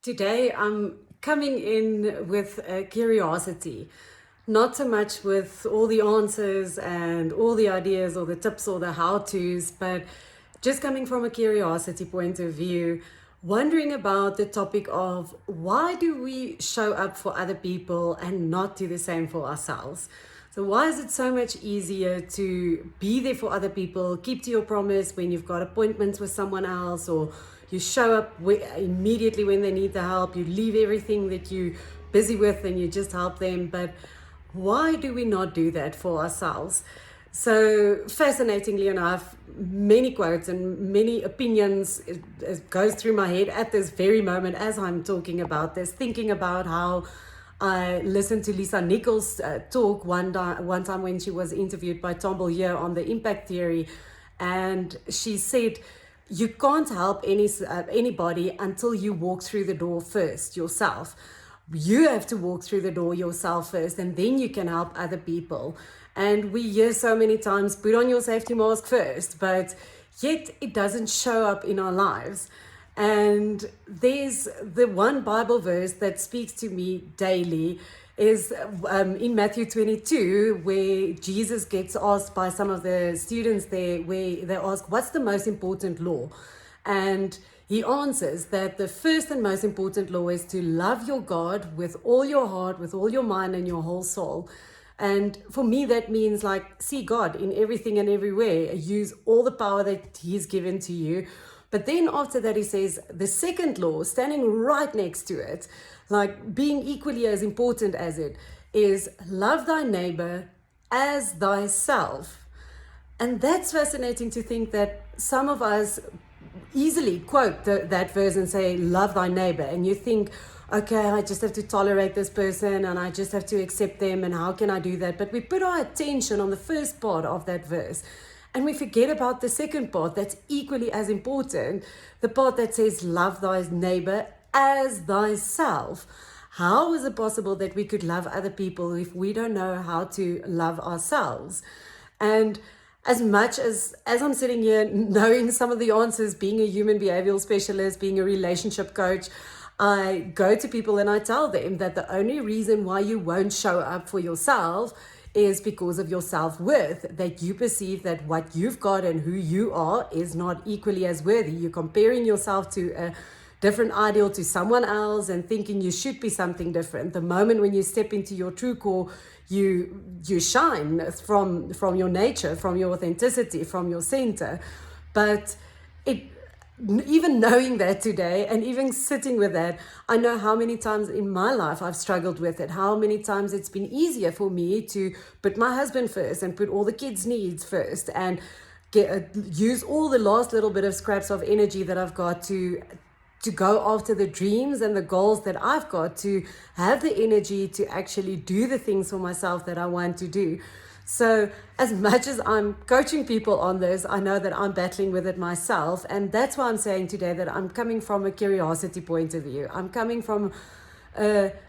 Today, I'm coming in with a curiosity, not so much with all the answers and all the ideas or the tips or the how-tos, but just coming from a curiosity point of view, wondering about the topic of why do we show up for other people and not do the same for ourselves? So why is it so much easier to be there for other people, keep to your promise when you've got appointments with someone else, or you show up immediately when they need the help, you leave everything that you're busy with and you just help them. But why do we not do that for ourselves? So fascinatingly enough, many quotes and many opinions it goes through my head at this very moment as I'm talking about this, thinking about how I listened to Lisa Nichols talk one time when she was interviewed by Tom Bowyer on the impact theory, and she said, you can't help anybody until you walk through the door first yourself. You have to walk through the door yourself first, and then you can help other people. And we hear so many times, put on your safety mask first, but yet it doesn't show up in our lives. And there's the one Bible verse that speaks to me daily is in Matthew 22, where Jesus gets asked by some of the students there, where they ask, what's the most important law? And he answers that the first and most important law is to love your God with all your heart, with all your mind and your whole soul. And for me, that means like see God in everything and everywhere, use all the power that he's given to you. But then after that, he says the second law, standing right next to it, like being equally as important as it, is love thy neighbor as thyself. And that's fascinating to think that some of us easily quote that verse and say, love thy neighbor. And you think, okay, I just have to tolerate this person and I just have to accept them. And how can I do that? But we put our attention on the first part of that verse. And we forget about the second part that's equally as important, the part that says, love thy neighbor as thyself. How is it possible that we could love other people if we don't know how to love ourselves? And as much as I'm sitting here knowing some of the answers, being a human behavioral specialist, being a relationship coach, I go to people and I tell them that the only reason why you won't show up for yourself is because of your self-worth, that you perceive that what you've got and who you are is not equally as worthy. You're comparing yourself to a different ideal to someone else and thinking you should be something different. The moment when you step into your true core, you shine from your nature, from your authenticity, from your center. But even knowing that today and even sitting with that, I know how many times in my life I've struggled with it, how many times it's been easier for me to put my husband first and put all the kids' needs first and use all the last little bit of scraps of energy that I've got to go after the dreams and the goals that I've got, to have the energy to actually do the things for myself that I want to do. So as much as I'm coaching people on this, I know that I'm battling with it myself. And that's why I'm saying today that I'm coming from a curiosity point of view. I'm coming from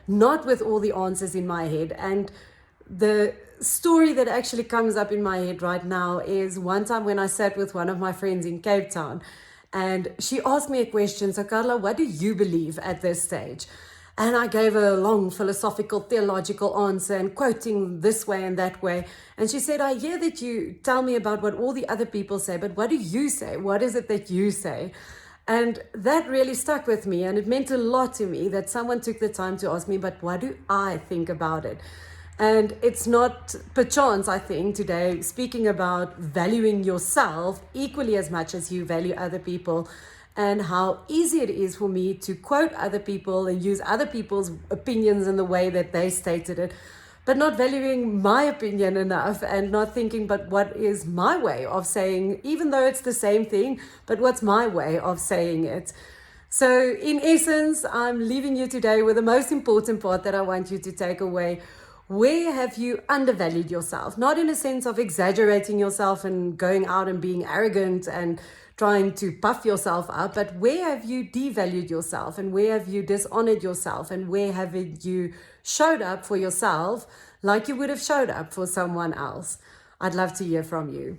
not with all the answers in my head. And the story that actually comes up in my head right now is one time when I sat with one of my friends in Cape Town, and she asked me a question. So, Carla, what do you believe at this stage? And I gave her a long philosophical, theological answer and quoting this way and that way. And she said, I hear that you tell me about what all the other people say, but what do you say? What is it that you say? And that really stuck with me. And it meant a lot to me that someone took the time to ask me, but what do I think about it? And it's not perchance, I think, today speaking about valuing yourself equally as much as you value other people, and how easy it is for me to quote other people and use other people's opinions in the way that they stated it, but not valuing my opinion enough and not thinking, but what is my way of saying, even though it's the same thing, but what's my way of saying it? So in essence, I'm leaving you today with the most important part that I want you to take away. Where have you undervalued yourself? Not in a sense of exaggerating yourself and going out and being arrogant and trying to puff yourself up, but where have you devalued yourself, and where have you dishonored yourself, and where have you showed up for yourself like you would have showed up for someone else? I'd love to hear from you.